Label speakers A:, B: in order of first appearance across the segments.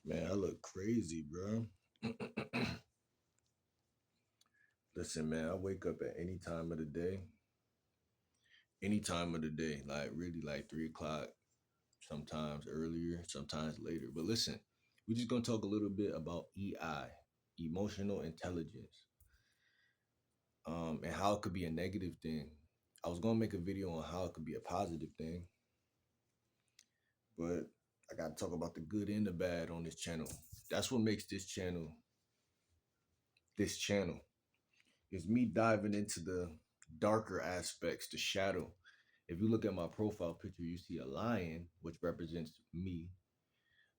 A: Man, I look crazy, bro. Listen, man, I wake up at any time of the day, like really like 3 o'clock, sometimes earlier, sometimes later. But listen, we're just gonna talk a little bit about EI, emotional intelligence, and how it could be a negative thing. I was gonna make a video on how it could be a positive thing, but I gotta talk about the good and the bad on this channel. That's what makes this channel. Is me diving into the darker aspects, the shadow. If you look at my profile picture, you see a lion, which represents me,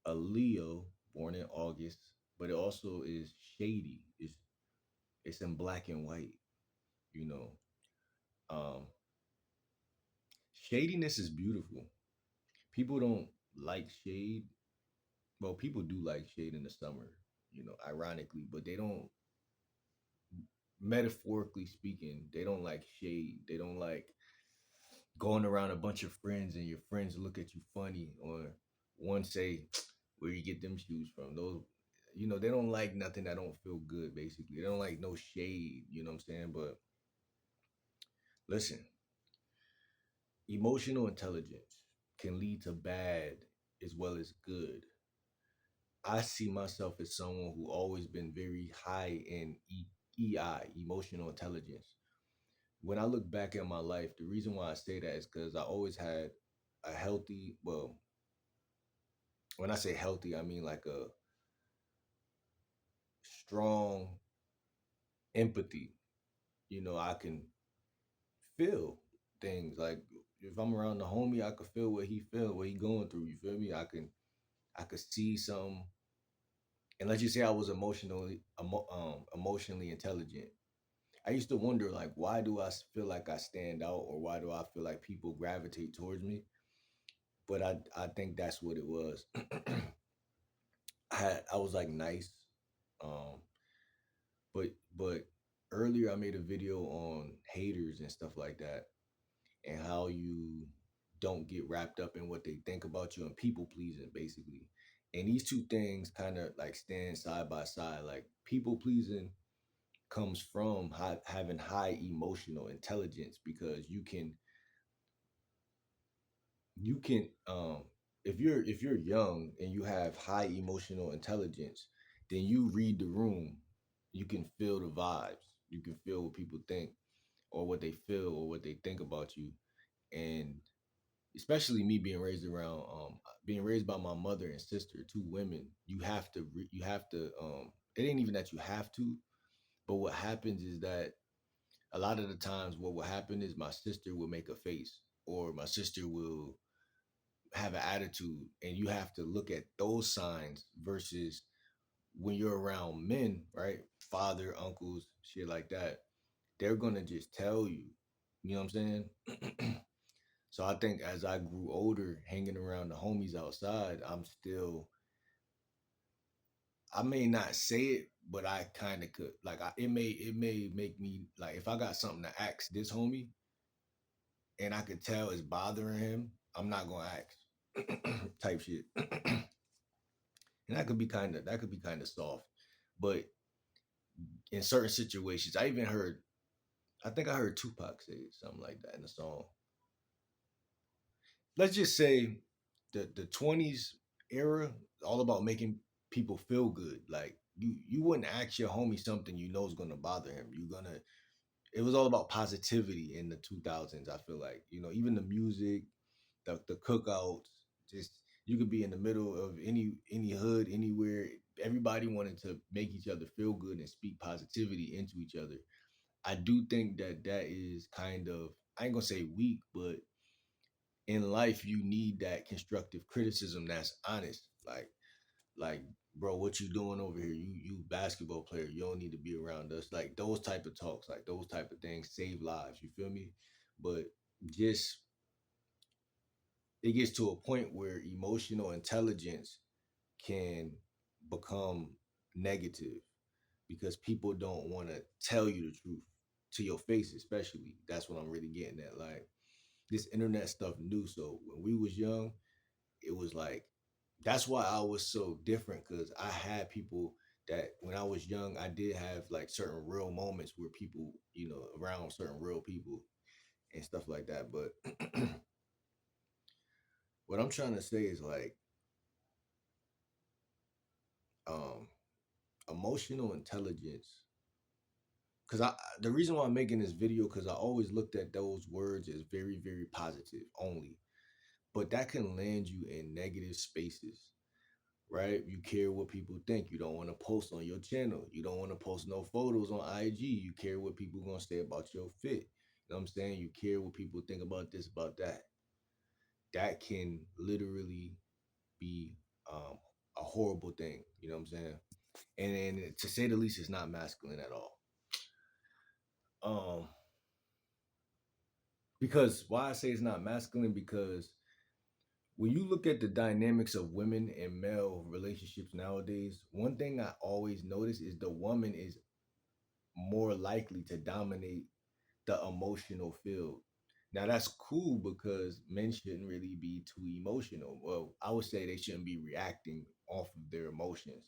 A: a Leo, born in August, but it also is shady. It's in black and white, you know. Um, Shadiness is beautiful. People don't like shade. Well, people do like shade in the summer, ironically, but they don't, metaphorically speaking, they don't like shade. They don't like going around a bunch of friends and your friends look at you funny, or one say, where you get them shoes from. Those, they don't like nothing that don't feel good, basically. They don't like no shade, you know what I'm saying? But listen, emotional intelligence can lead to bad as well as good. I see myself as someone who always been very high in EI, emotional intelligence. When I look back at my life, the reason why I say that is because I always had a healthy, well, when I say healthy, I mean like a strong empathy. I can feel things. Like if I'm around the homie, I can feel what he going through. You feel me? I could see some. And let's just say I was emotionally intelligent. I used to wonder, like, why do I feel like I stand out, or why do I feel like people gravitate towards me? But I think that's what it was. I was like nice, um, but earlier I made a video on haters and stuff like that, and how you don't get wrapped up in what they think about you and people pleasing, basically. And these two things kind of like stand side by side. Like people pleasing comes from having high emotional intelligence, because you can if you're young and you have high emotional intelligence, then you read the room. You can feel the vibes. You can feel what people think, or what they feel, or what they think about you. And especially me being raised by my mother and sister, two women, it ain't even that you have to, but what happens is that a lot of the times what will happen is my sister will make a face, or my sister will have an attitude, and you have to look at those signs versus when you're around men, right? Father, uncles, shit like that. They're gonna just tell you. You know what I'm saying? So I think as I grew older, hanging around the homies outside, I may not say it, but I kind of could. Like it may make me like, if I got something to ask this homie and I could tell it's bothering him, I'm not gonna ask type shit. And that could be kind of soft, but in certain situations, I think I heard Tupac say something like that in the song. Let's just say the 20s era, all about making people feel good. Like you wouldn't ask your homie something you know is gonna bother him. It was all about positivity in the 2000s. I feel like, even the music, the cookouts, just, you could be in the middle of any hood, anywhere. Everybody wanted to make each other feel good and speak positivity into each other. I do think that is kind of, I ain't gonna say weak, but in life you need that constructive criticism that's honest. Like, bro, what you doing over here? You basketball player, you don't need to be around us. Like those type of talks, like those type of things save lives. You feel me? But just, it gets to a point where emotional intelligence can become negative, because people don't want to tell you the truth to your face, especially. That's what I'm really getting at. Like, this internet stuff new. So when we was young, it was like That's why I was so different because I had people that when I was young, I did have like certain real moments where people, around certain real people and stuff like that. But what I'm trying to say is like um emotional intelligence. Cause the reason why I'm making this video, cause I always looked at those words as very, very positive only, but that can land you in negative spaces, right? You care what people think. You don't want to post on your channel. You don't want to post no photos on IG. You care what people gonna say about your fit. You know what I'm saying? You care what people think about this, about that. That can literally be um, a horrible thing. You know what I'm saying? And to say the least, it's not masculine at all. Um, because why I say it's not masculine, because when you look at the dynamics of women and male relationships nowadays, one thing I always notice is the woman is more likely to dominate the emotional field. Now that's cool because men shouldn't really be too emotional. Well, I would say they shouldn't be reacting off of their emotions,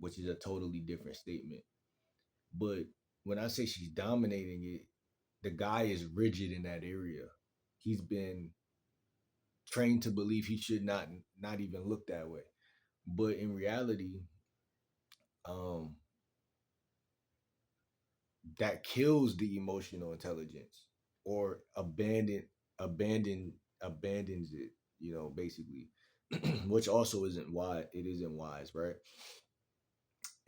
A: which is a totally different statement. But when I say she's dominating it, the guy is rigid in that area. He's been trained to believe he should not even look that way. But in reality, um, that kills the emotional intelligence or abandon abandons it, basically. Which also isn't why it isn't wise, right?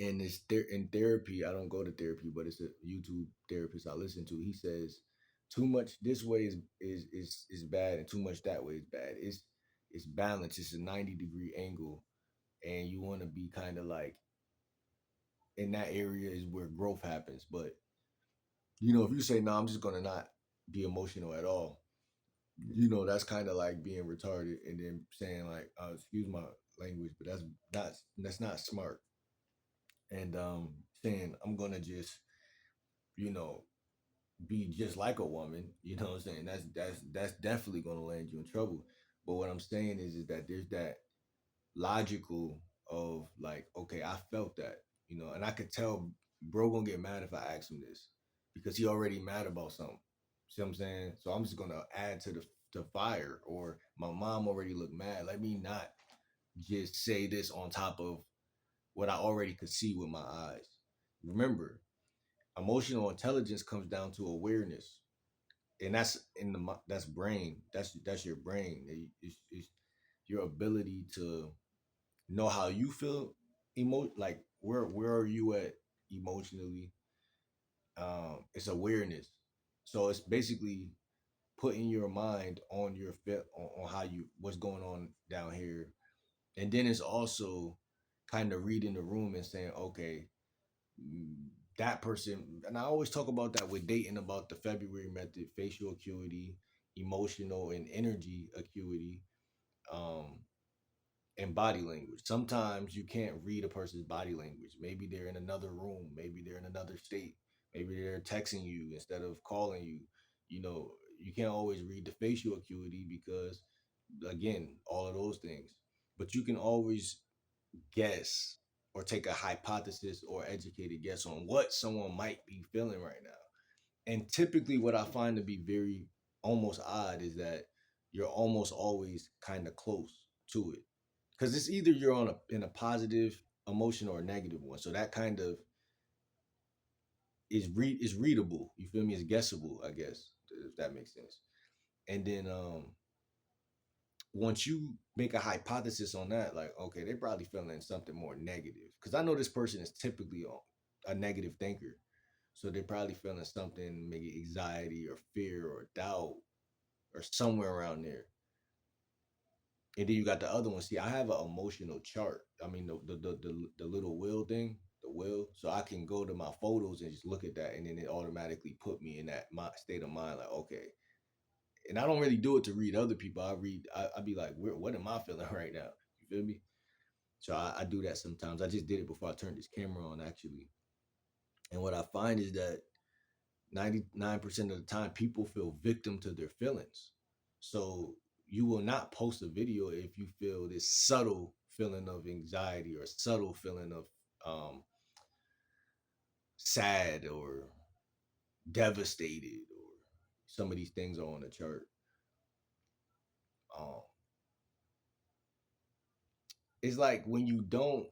A: And it's there in therapy. I don't go to therapy, but it's a YouTube therapist I listen to. He says too much this way is bad and too much that way is bad. It's balance. It's a 90-degree angle, and you want to be kind of like in that area is where growth happens. But if you say no, I'm just gonna not be emotional at all. That's kind of like being retarded, and then saying like, excuse my language, but that's not smart. And saying I'm gonna just you know be just like a woman. You know what I'm saying? That's definitely gonna land you in trouble. But what I'm saying is that there's that logical of like, okay, I felt that, and I could tell bro gonna get mad if I ask him this because he already mad about something. See what I'm saying? So I'm just gonna add to the fire. Or my mom already looked mad. Let me not just say this on top of what I already could see with my eyes. Remember, emotional intelligence comes down to awareness, and that's brain. That's your brain. It's your ability to know how you feel like where are you at emotionally. It's awareness. So it's basically putting your mind on your fit on how you what's going on down here. And then it's also kind of reading the room and saying, okay, mm, that person. And I always talk about that with dating, about the February method: facial acuity, emotional and energy acuity, um and body language. Sometimes you can't read a person's body language. Maybe they're in another room. Maybe they're in another state. Maybe they're texting you instead of calling you. You can't always read the facial acuity because, again, all of those things. But you can always guess or take a hypothesis or educated guess on what someone might be feeling right now. And typically, what I find to be very almost odd is that you're almost always kind of close to it, because it's either you're in a positive emotion or a negative one. So that kind of is readable. You feel me? It's guessable, I guess, if that makes sense. And then once you make a hypothesis on that, like, okay, they're probably feeling something more negative, because I know this person is typically a negative thinker. So they're probably feeling something, maybe anxiety or fear or doubt or somewhere around there. And then you got the other one. See, I have an emotional chart. I mean, the little wheel thing, the wheel. So I can go to my photos and just look at that, and then it automatically put me in that state of mind. Like, okay. And I don't really do it to read other people. I be like, what am I feeling right now? You feel me? So I do that sometimes. I just did it before I turned this camera on, actually. And what I find is that 99% of the time, people feel victim to their feelings. So you will not post a video if you feel this subtle feeling of anxiety or subtle feeling of sad or devastated or some of these things are on the chart. Um, it's like when you don't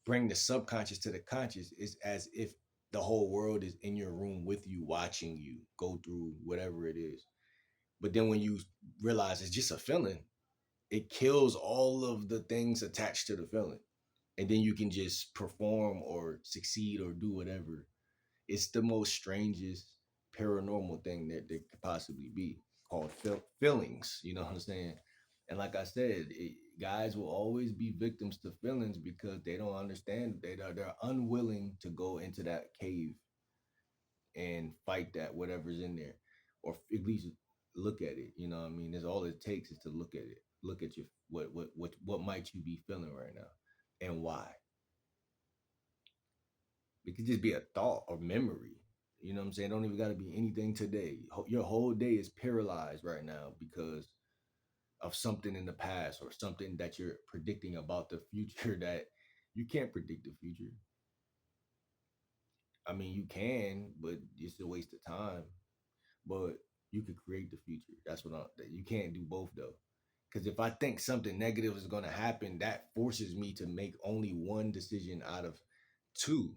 A: bring the subconscious to the conscious, it's as if the whole world is in your room with you, watching you go through whatever it is. But then when you realize it's just a feeling, it kills all of the things attached to the feeling. And then you can just perform or succeed or do whatever. It's the most strangest paranormal thing that there could possibly be called feelings. You know what I'm saying? And like I said, guys will always be victims to feelings because they don't understand. They're unwilling to go into that cave and fight that whatever's in there, or at least look at it. You know what I mean? That's all it takes is to look at it. Look at your what might you be feeling right now, and why. It could just be a thought or memory. You know what I'm saying? Don't even got to be anything today. Your whole day is paralyzed right now because of something in the past or something that you're predicting about the future that you can't predict the future. I mean, you can, but it's a waste of time. But you could create the future. That's what you can't do both though. Because if I think something negative is going to happen, that forces me to make only one decision out of two.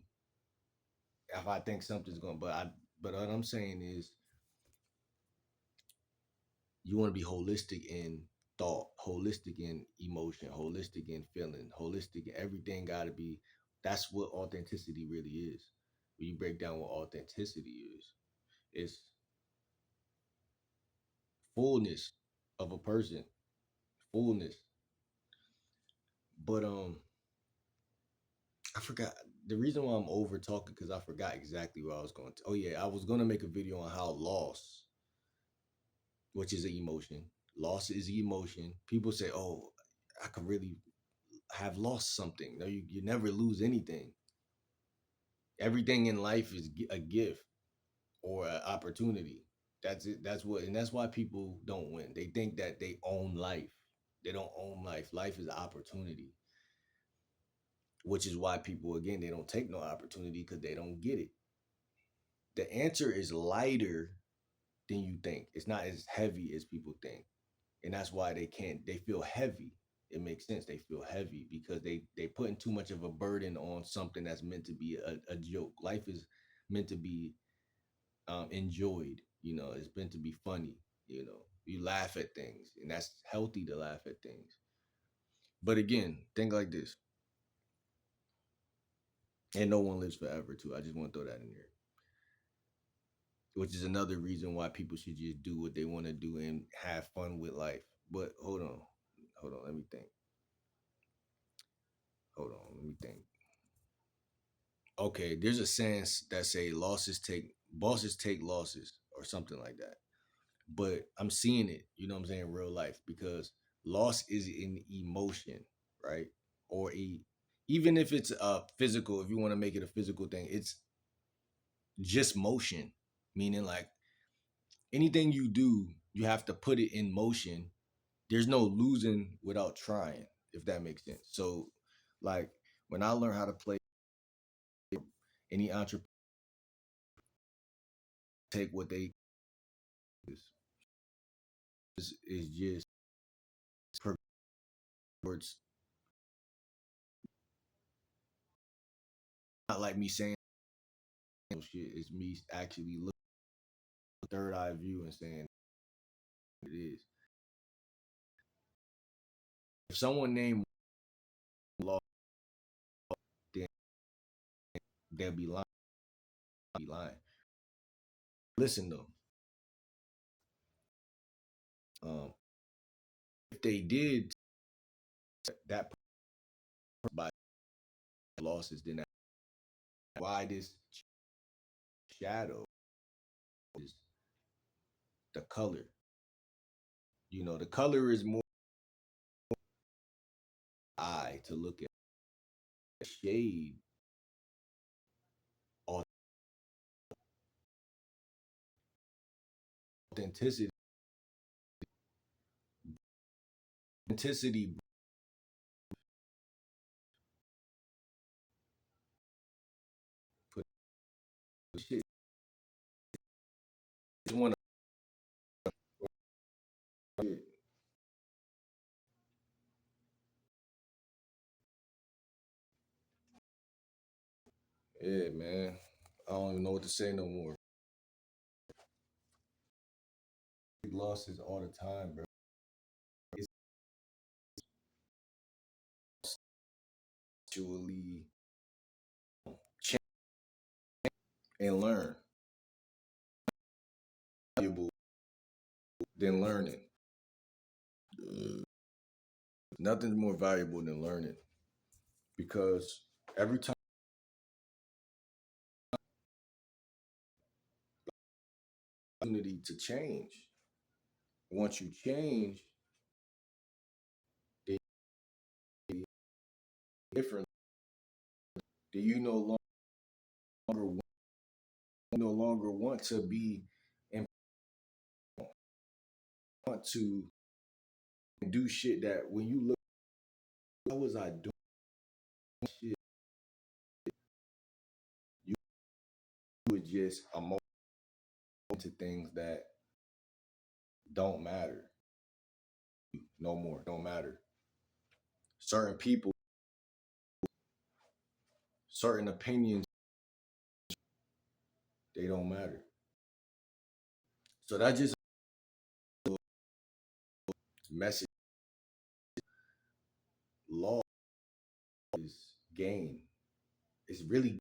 A: If I think something's going, but what I'm saying is, you want to be holistic in thought, holistic in emotion, holistic in feeling, holistic in everything. Got to be. That's what authenticity really is. When you break down what authenticity is, it's fullness of a person, fullness. But I forgot the reason why I'm over talking because I forgot exactly what I was going to. Oh yeah, I was going to make a video on how loss, which is an emotion, loss is emotion. People say, "Oh, I could really have lost something." No, you never lose anything. Everything in life is a gift or an opportunity. That's it. That's what, and that's why people don't win. They think that they own life. They don't own life. Life is an opportunity, which is why people again they don't take no opportunity because they don't get it. The answer is lighter than you think. It's not as heavy as people think, and that's why they can't. They feel heavy. It makes sense. They feel heavy because they putting too much of a burden on something that's meant to be a joke. Life is meant to be enjoyed. You know, it's meant to be funny. You know, you laugh at things, and that's healthy to laugh at things. But again, think like this, and no one lives forever too. I just want to throw that in there, which is another reason why people should just do what they want to do and have fun with life. But hold on, let me think. Hold on, let me think. Okay, there's a sense that say bosses take losses or something like that. But I'm seeing it, you know what I'm saying, in real life because loss is an emotion, right? Or even if it's a physical, if you want to make it a physical thing, it's just motion, meaning like anything you do, you have to put it in motion. There's no losing without trying, if that makes sense. So, like when I learned how to play, any entrepreneur take what they is just words. Not like me saying shit. It's me actually looking third eye view and saying it is. If someone named law, then they'll be lying. Be lying. Listen though, if they did that by losses, then why this shadow is the color. You know, the color is more eye to look at. The shade, authenticity Authenticity, put shit. Just want to, yeah, man. I don't even know what to say no more. Losses all the time, bro. It's actually change and learn. Valuable than learning. Nothing's more valuable than learning because every time opportunity to change. Once you change, they different. Do you longer no longer want to be and want to do shit that when you look, how was I doing shit? You would just emote to things that don't matter no more. Don't matter. Certain people, certain opinions, they don't matter. So that just message law is gain. It's really